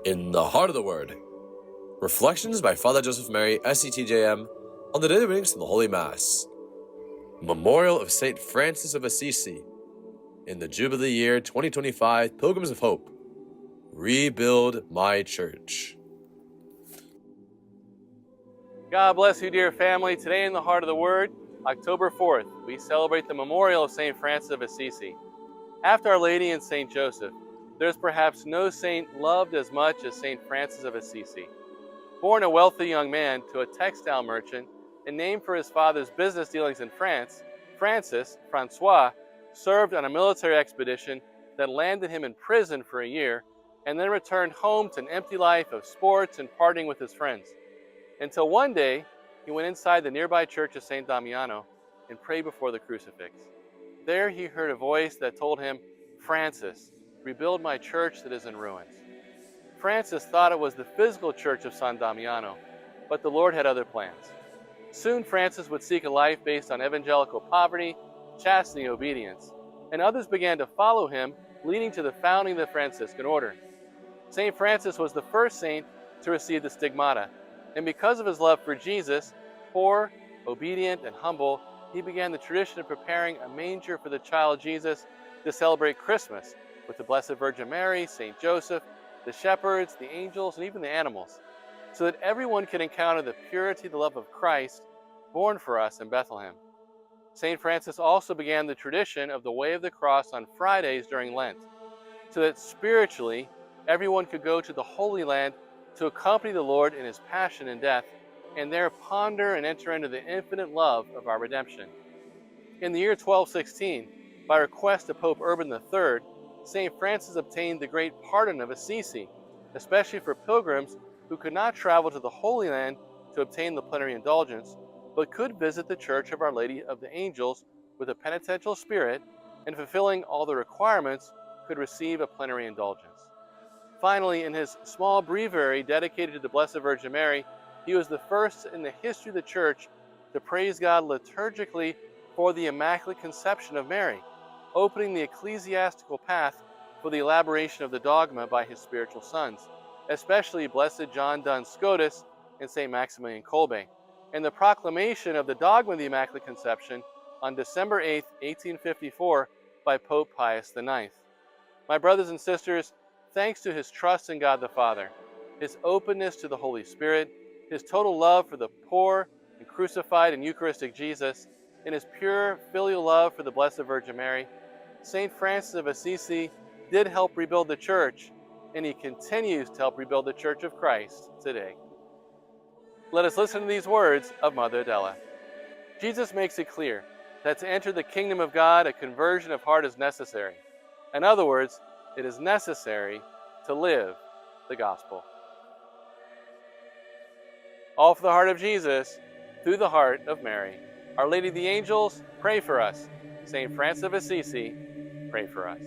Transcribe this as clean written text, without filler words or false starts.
In the Heart of the Word. Reflections by Father Joseph Mary, SCTJM, on the daily readings from the Holy Mass. Memorial of St. Francis of Assisi. In the Jubilee year 2025, Pilgrims of Hope. Rebuild my church. God bless you, dear family. Today in the Heart of the Word, October 4th, we celebrate the memorial of St. Francis of Assisi. After Our Lady and St. Joseph, there's perhaps no saint loved as much as St. Francis of Assisi. Born a wealthy young man to a textile merchant and named for his father's business dealings in France, Francois, served on a military expedition that landed him in prison for a year and then returned home to an empty life of sports and partying with his friends. Until one day, he went inside the nearby church of St. Damiano and prayed before the crucifix. There he heard a voice that told him, "Francis, rebuild my church that is in ruins." Francis thought it was the physical church of San Damiano, but the Lord had other plans. Soon Francis would seek a life based on evangelical poverty, chastity, and obedience, and others began to follow him, leading to the founding of the Franciscan order. St. Francis was the first saint to receive the stigmata, and because of his love for Jesus, poor, obedient, and humble, he began the tradition of preparing a manger for the child Jesus to celebrate Christmas with the Blessed Virgin Mary, St. Joseph, the shepherds, the angels, and even the animals, so that everyone can encounter the purity, the love of Christ, born for us in Bethlehem. St. Francis also began the tradition of the Way of the Cross on Fridays during Lent, so that spiritually, everyone could go to the Holy Land to accompany the Lord in his passion and death, and there ponder and enter into the infinite love of our redemption. In the year 1216, by request of Pope Urban III, St. Francis obtained the great pardon of Assisi, especially for pilgrims who could not travel to the Holy Land to obtain the plenary indulgence, but could visit the Church of Our Lady of the Angels with a penitential spirit, and fulfilling all the requirements, could receive a plenary indulgence. Finally, in his small breviary dedicated to the Blessed Virgin Mary, he was the first in the history of the Church to praise God liturgically for the Immaculate Conception of Mary, opening the ecclesiastical path for the elaboration of the dogma by his spiritual sons, especially Blessed John Duns Scotus and St. Maximilian Kolbe, and the proclamation of the dogma of the Immaculate Conception on December 8, 1854 by Pope Pius IX. My brothers and sisters, thanks to his trust in God the Father, his openness to the Holy Spirit, his total love for the poor and crucified and Eucharistic Jesus, and his pure filial love for the Blessed Virgin Mary, St. Francis of Assisi did help rebuild the Church, and he continues to help rebuild the Church of Christ today. Let us listen to these words of Mother Adela. Jesus makes it clear that to enter the kingdom of God, a conversion of heart is necessary. In other words, it is necessary to live the gospel. All for the heart of Jesus, through the heart of Mary. Our Lady of the Angels, pray for us. St. Francis of Assisi, pray for us.